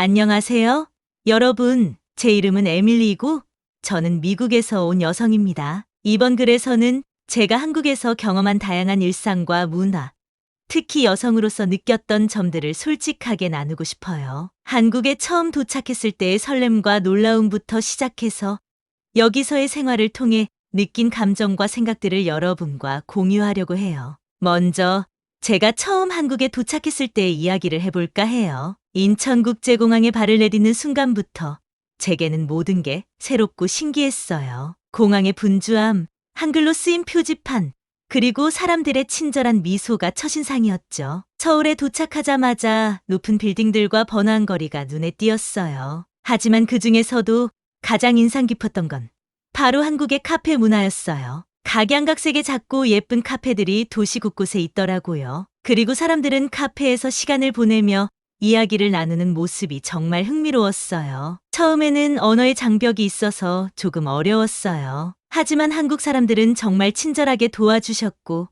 안녕하세요. 여러분, 제 이름은 에밀리이고 저는 미국에서 온 여성입니다. 이번 글에서는 제가 한국에서 경험한 다양한 일상과 문화, 특히 여성으로서 느꼈던 점들을 솔직하게 나누고 싶어요. 한국에 처음 도착했을 때의 설렘과 놀라움부터 시작해서 여기서의 생활을 통해 느낀 감정과 생각들을 여러분과 공유하려고 해요. 먼저 제가 처음 한국에 도착했을 때의 이야기를 해볼까 해요. 인천국제공항에 발을 내딛는 순간부터 제게는 모든 게 새롭고 신기했어요. 공항의 분주함, 한글로 쓰인 표지판, 그리고 사람들의 친절한 미소가 첫인상이었죠. 서울에 도착하자마자 높은 빌딩들과 번화한 거리가 눈에 띄었어요. 하지만 그 중에서도 가장 인상 깊었던 건 바로 한국의 카페 문화였어요. 각양각색의 작고 예쁜 카페들이 도시 곳곳에 있더라고요. 그리고 사람들은 카페에서 시간을 보내며 이야기를 나누는 모습이 정말 흥미로웠어요. 처음에는 언어의 장벽이 있어서 조금 어려웠어요. 하지만 한국 사람들은 정말 친절하게 도와주셨고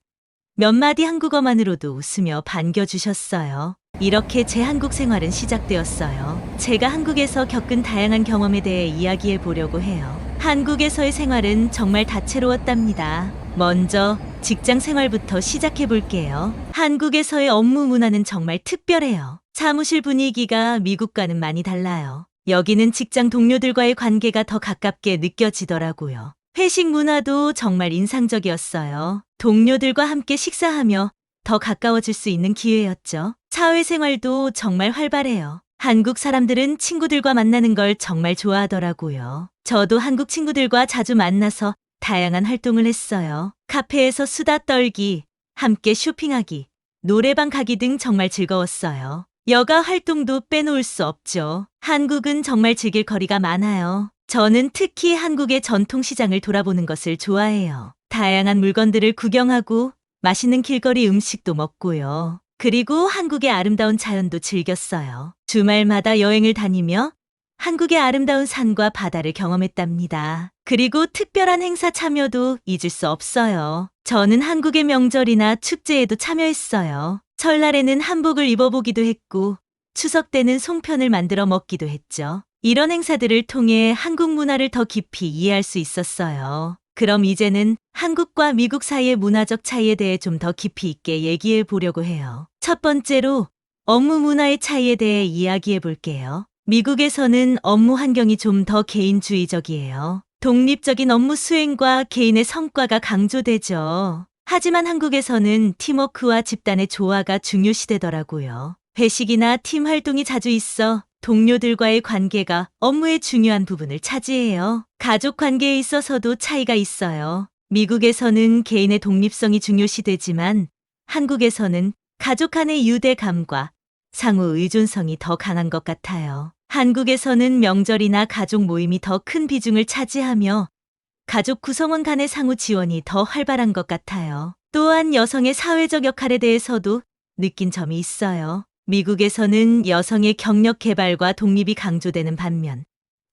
몇 마디 한국어만으로도 웃으며 반겨주셨어요. 이렇게 제 한국 생활은 시작되었어요. 제가 한국에서 겪은 다양한 경험에 대해 이야기해 보려고 해요. 한국에서의 생활은 정말 다채로웠답니다. 먼저 직장 생활부터 시작해 볼게요. 한국에서의 업무 문화는 정말 특별해요. 사무실 분위기가 미국과는 많이 달라요. 여기는 직장 동료들과의 관계가 더 가깝게 느껴지더라고요. 회식 문화도 정말 인상적이었어요. 동료들과 함께 식사하며 더 가까워질 수 있는 기회였죠. 사회생활도 정말 활발해요. 한국 사람들은 친구들과 만나는 걸 정말 좋아하더라고요. 저도 한국 친구들과 자주 만나서 다양한 활동을 했어요. 카페에서 수다 떨기, 함께 쇼핑하기, 노래방 가기 등 정말 즐거웠어요. 여가 활동도 빼놓을 수 없죠. 한국은 정말 즐길 거리가 많아요. 저는 특히 한국의 전통시장을 돌아보는 것을 좋아해요. 다양한 물건들을 구경하고 맛있는 길거리 음식도 먹고요. 그리고 한국의 아름다운 자연도 즐겼어요. 주말마다 여행을 다니며 한국의 아름다운 산과 바다를 경험했답니다. 그리고 특별한 행사 참여도 잊을 수 없어요. 저는 한국의 명절이나 축제에도 참여했어요. 설날에는 한복을 입어보기도 했고 추석 때는 송편을 만들어 먹기도 했죠. 이런 행사들을 통해 한국 문화를 더 깊이 이해할 수 있었어요. 그럼 이제는 한국과 미국 사이의 문화적 차이에 대해 좀 더 깊이 있게 얘기해 보려고 해요. 첫 번째로 업무 문화의 차이에 대해 이야기해 볼게요. 미국에서는 업무 환경이 좀 더 개인주의적이에요. 독립적인 업무 수행과 개인의 성과가 강조되죠. 하지만 한국에서는 팀워크와 집단의 조화가 중요시되더라고요. 회식이나 팀 활동이 자주 있어 동료들과의 관계가 업무의 중요한 부분을 차지해요. 가족 관계에 있어서도 차이가 있어요. 미국에서는 개인의 독립성이 중요시되지만 한국에서는 가족 간의 유대감과 상호 의존성이 더 강한 것 같아요. 한국에서는 명절이나 가족 모임이 더 큰 비중을 차지하며 가족 구성원 간의 상호 지원이 더 활발한 것 같아요. 또한 여성의 사회적 역할에 대해서도 느낀 점이 있어요. 미국에서는 여성의 경력 개발과 독립이 강조되는 반면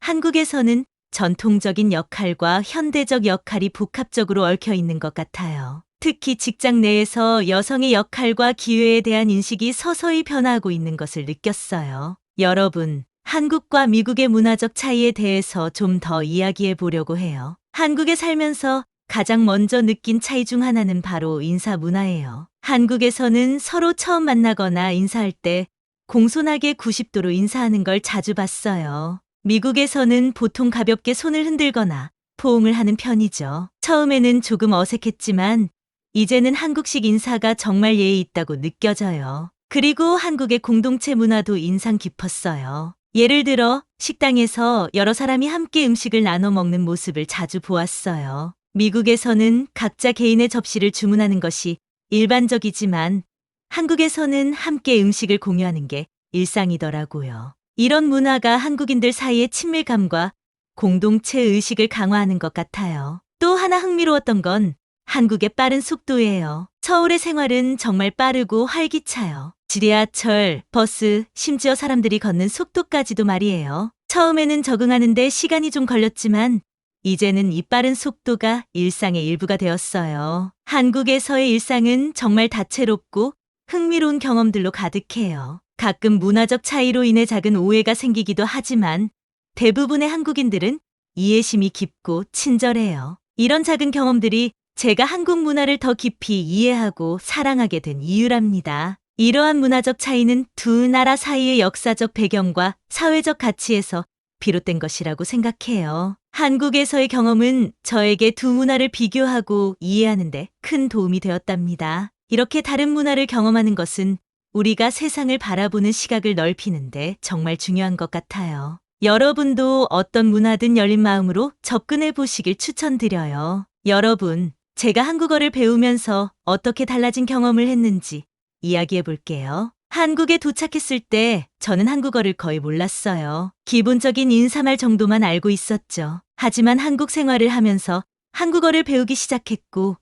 한국에서는 전통적인 역할과 현대적 역할이 복합적으로 얽혀 있는 것 같아요. 특히 직장 내에서 여성의 역할과 기회에 대한 인식이 서서히 변화하고 있는 것을 느꼈어요. 여러분, 한국과 미국의 문화적 차이에 대해서 좀 더 이야기해 보려고 해요. 한국에 살면서 가장 먼저 느낀 차이 중 하나는 바로 인사 문화예요. 한국에서는 서로 처음 만나거나 인사할 때 공손하게 90도로 인사하는 걸 자주 봤어요. 미국에서는 보통 가볍게 손을 흔들거나 포옹을 하는 편이죠. 처음에는 조금 어색했지만 이제는 한국식 인사가 정말 예의 있다고 느껴져요. 그리고 한국의 공동체 문화도 인상 깊었어요. 예를 들어 식당에서 여러 사람이 함께 음식을 나눠 먹는 모습을 자주 보았어요. 미국에서는 각자 개인의 접시를 주문하는 것이 일반적이지만 한국에서는 함께 음식을 공유하는 게 일상이더라고요. 이런 문화가 한국인들 사이의 친밀감과 공동체 의식을 강화하는 것 같아요. 또 하나 흥미로웠던 건 한국의 빠른 속도예요. 서울의 생활은 정말 빠르고 활기차요. 지하철, 버스, 심지어 사람들이 걷는 속도까지도 말이에요. 처음에는 적응하는데 시간이 좀 걸렸지만 이제는 이 빠른 속도가 일상의 일부가 되었어요. 한국에서의 일상은 정말 다채롭고 흥미로운 경험들로 가득해요. 가끔 문화적 차이로 인해 작은 오해가 생기기도 하지만 대부분의 한국인들은 이해심이 깊고 친절해요. 이런 작은 경험들이 제가 한국 문화를 더 깊이 이해하고 사랑하게 된 이유랍니다. 이러한 문화적 차이는 두 나라 사이의 역사적 배경과 사회적 가치에서 비롯된 것이라고 생각해요. 한국에서의 경험은 저에게 두 문화를 비교하고 이해하는 데 큰 도움이 되었답니다. 이렇게 다른 문화를 경험하는 것은 우리가 세상을 바라보는 시각을 넓히는데 정말 중요한 것 같아요. 여러분도 어떤 문화든 열린 마음으로 접근해 보시길 추천드려요. 여러분, 제가 한국어를 배우면서 어떻게 달라진 경험을 했는지 이야기해 볼게요. 한국에 도착했을 때 저는 한국어를 거의 몰랐어요. 기본적인 인사말 정도만 알고 있었죠. 하지만 한국 생활을 하면서 한국어를 배우기 시작했고,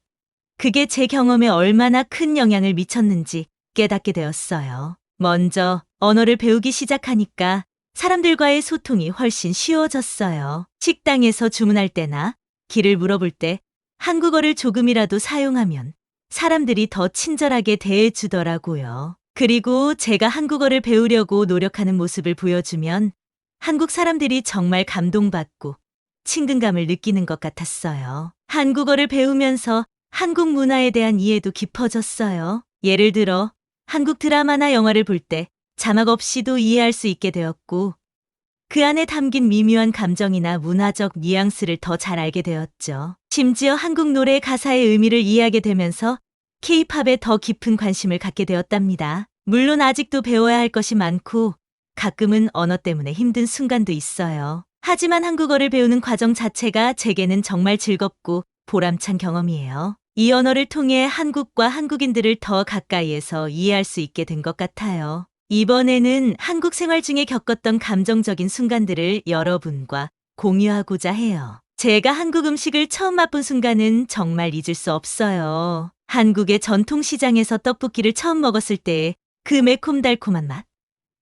그게 제 경험에 얼마나 큰 영향을 미쳤는지 깨닫게 되었어요. 먼저 언어를 배우기 시작하니까 사람들과의 소통이 훨씬 쉬워졌어요. 식당에서 주문할 때나 길을 물어볼 때 한국어를 조금이라도 사용하면 사람들이 더 친절하게 대해주더라고요. 그리고 제가 한국어를 배우려고 노력하는 모습을 보여주면 한국 사람들이 정말 감동받고 친근감을 느끼는 것 같았어요. 한국어를 배우면서 한국 문화에 대한 이해도 깊어졌어요. 예를 들어 한국 드라마나 영화를 볼 때 자막 없이도 이해할 수 있게 되었고, 그 안에 담긴 미묘한 감정이나 문화적 뉘앙스를 더 잘 알게 되었죠. 심지어 한국 노래의 가사의 의미를 이해하게 되면서 K-팝에 더 깊은 관심을 갖게 되었답니다. 물론 아직도 배워야 할 것이 많고 가끔은 언어 때문에 힘든 순간도 있어요. 하지만 한국어를 배우는 과정 자체가 제게는 정말 즐겁고 보람찬 경험이에요. 이 언어를 통해 한국과 한국인들을 더 가까이에서 이해할 수 있게 된 것 같아요. 이번에는 한국 생활 중에 겪었던 감정적인 순간들을 여러분과 공유하고자 해요. 제가 한국 음식을 처음 맛본 순간은 정말 잊을 수 없어요. 한국의 전통시장에서 떡볶이를 처음 먹었을 때의 그 매콤달콤한 맛.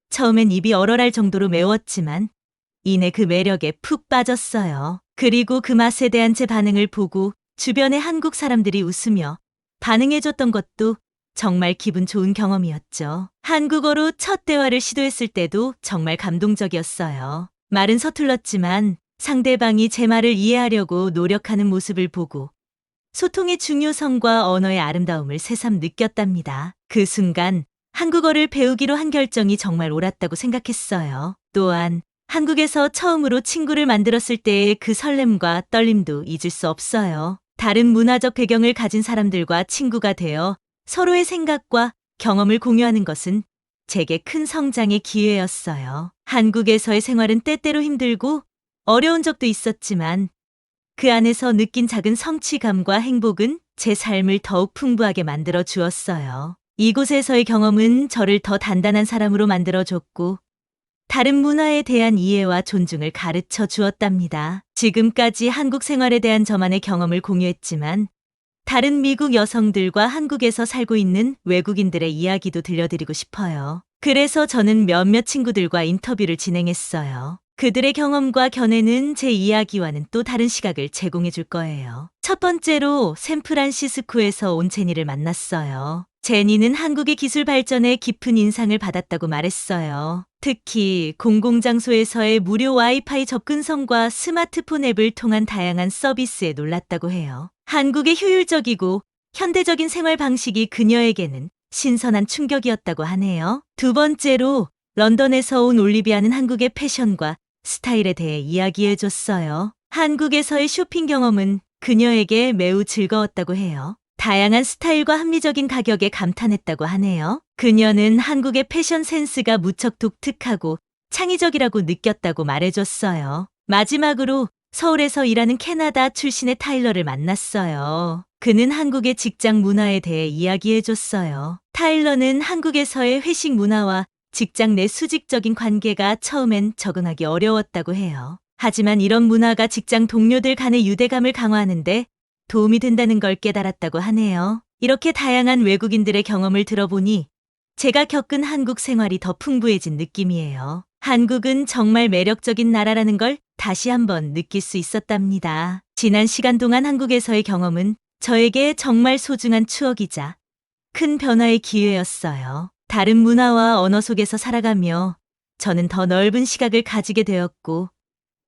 처음엔 입이 얼얼할 정도로 매웠지만 이내 그 매력에 푹 빠졌어요. 그리고 그 맛에 대한 제 반응을 보고 주변의 한국 사람들이 웃으며 반응해줬던 것도 정말 기분 좋은 경험이었죠. 한국어로 첫 대화를 시도했을 때도 정말 감동적이었어요. 말은 서툴렀지만 상대방이 제 말을 이해하려고 노력하는 모습을 보고 소통의 중요성과 언어의 아름다움을 새삼 느꼈답니다. 그 순간 한국어를 배우기로 한 결정이 정말 옳았다고 생각했어요. 또한 한국에서 처음으로 친구를 만들었을 때의 그 설렘과 떨림도 잊을 수 없어요. 다른 문화적 배경을 가진 사람들과 친구가 되어 서로의 생각과 경험을 공유하는 것은 제게 큰 성장의 기회였어요. 한국에서의 생활은 때때로 힘들고 어려운 적도 있었지만 그 안에서 느낀 작은 성취감과 행복은 제 삶을 더욱 풍부하게 만들어 주었어요. 이곳에서의 경험은 저를 더 단단한 사람으로 만들어줬고 다른 문화에 대한 이해와 존중을 가르쳐 주었답니다. 지금까지 한국 생활에 대한 저만의 경험을 공유했지만 다른 미국 여성들과 한국에서 살고 있는 외국인들의 이야기도 들려드리고 싶어요. 그래서 저는 몇몇 친구들과 인터뷰를 진행했어요. 그들의 경험과 견해는 제 이야기와는 또 다른 시각을 제공해 줄 거예요. 첫 번째로 샌프란시스코에서 온 제니를 만났어요. 제니는 한국의 기술 발전에 깊은 인상을 받았다고 말했어요. 특히 공공장소에서의 무료 와이파이 접근성과 스마트폰 앱을 통한 다양한 서비스에 놀랐다고 해요. 한국의 효율적이고 현대적인 생활 방식이 그녀에게는 신선한 충격이었다고 하네요. 두 번째로 런던에서 온 올리비아는 한국의 패션과 스타일에 대해 이야기해줬어요. 한국에서의 쇼핑 경험은 그녀에게 매우 즐거웠다고 해요. 다양한 스타일과 합리적인 가격에 감탄했다고 하네요. 그녀는 한국의 패션 센스가 무척 독특하고 창의적이라고 느꼈다고 말해줬어요. 마지막으로 서울에서 일하는 캐나다 출신의 타일러를 만났어요. 그는 한국의 직장 문화에 대해 이야기해줬어요. 타일러는 한국에서의 회식 문화와 직장 내 수직적인 관계가 처음엔 적응하기 어려웠다고 해요. 하지만 이런 문화가 직장 동료들 간의 유대감을 강화하는데 도움이 된다는 걸 깨달았다고 하네요. 이렇게 다양한 외국인들의 경험을 들어보니 제가 겪은 한국 생활이 더 풍부해진 느낌이에요. 한국은 정말 매력적인 나라라는 걸 다시 한번 느낄 수 있었답니다. 지난 시간 동안 한국에서의 경험은 저에게 정말 소중한 추억이자 큰 변화의 기회였어요. 다른 문화와 언어 속에서 살아가며 저는 더 넓은 시각을 가지게 되었고,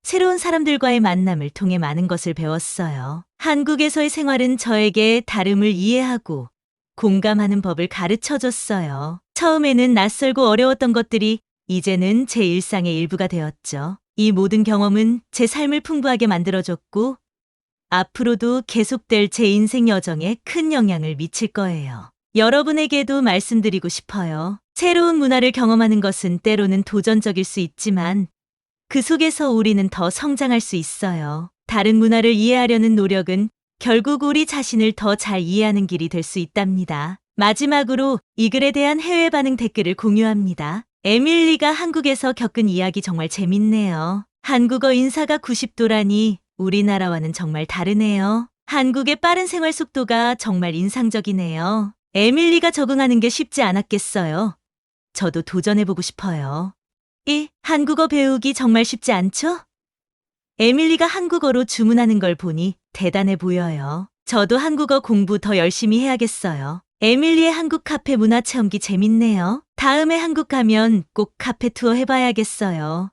새로운 사람들과의 만남을 통해 많은 것을 배웠어요. 한국에서의 생활은 저에게 다름을 이해하고 공감하는 법을 가르쳐 줬어요. 처음에는 낯설고 어려웠던 것들이 이제는 제 일상의 일부가 되었죠. 이 모든 경험은 제 삶을 풍부하게 만들어줬고, 앞으로도 계속될 제 인생 여정에 큰 영향을 미칠 거예요. 여러분에게도 말씀드리고 싶어요. 새로운 문화를 경험하는 것은 때로는 도전적일 수 있지만 그 속에서 우리는 더 성장할 수 있어요. 다른 문화를 이해하려는 노력은 결국 우리 자신을 더 잘 이해하는 길이 될 수 있답니다. 마지막으로 이 글에 대한 해외 반응 댓글을 공유합니다. 에밀리가 한국에서 겪은 이야기 정말 재밌네요. 한국어 인사가 90도라니 우리나라와는 정말 다르네요. 한국의 빠른 생활 속도가 정말 인상적이네요. 에밀리가 적응하는 게 쉽지 않았겠어요. 저도 도전해보고 싶어요. 1. 한국어 배우기 정말 쉽지 않죠? 에밀리가 한국어로 주문하는 걸 보니 대단해 보여요. 저도 한국어 공부 더 열심히 해야겠어요. 에밀리의 한국 카페 문화 체험기 재밌네요. 다음에 한국 가면 꼭 카페 투어 해봐야겠어요.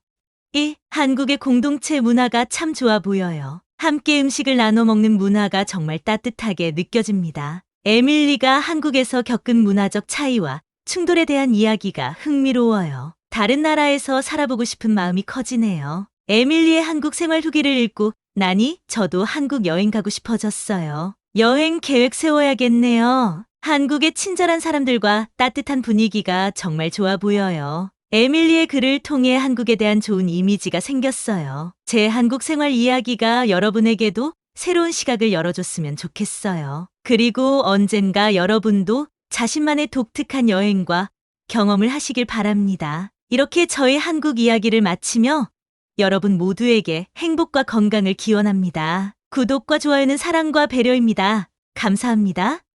1. 한국의 공동체 문화가 참 좋아 보여요. 함께 음식을 나눠 먹는 문화가 정말 따뜻하게 느껴집니다. 에밀리가 한국에서 겪은 문화적 차이와 충돌에 대한 이야기가 흥미로워요. 다른 나라에서 살아보고 싶은 마음이 커지네요. 에밀리의 한국 생활 후기를 읽고 나니 저도 한국 여행 가고 싶어졌어요. 여행 계획 세워야겠네요. 한국의 친절한 사람들과 따뜻한 분위기가 정말 좋아 보여요. 에밀리의 글을 통해 한국에 대한 좋은 이미지가 생겼어요. 제 한국 생활 이야기가 여러분에게도 새로운 시각을 열어줬으면 좋겠어요. 그리고 언젠가 여러분도 자신만의 독특한 여행과 경험을 하시길 바랍니다. 이렇게 저의 한국 이야기를 마치며 여러분 모두에게 행복과 건강을 기원합니다. 구독과 좋아요는 사랑과 배려입니다. 감사합니다.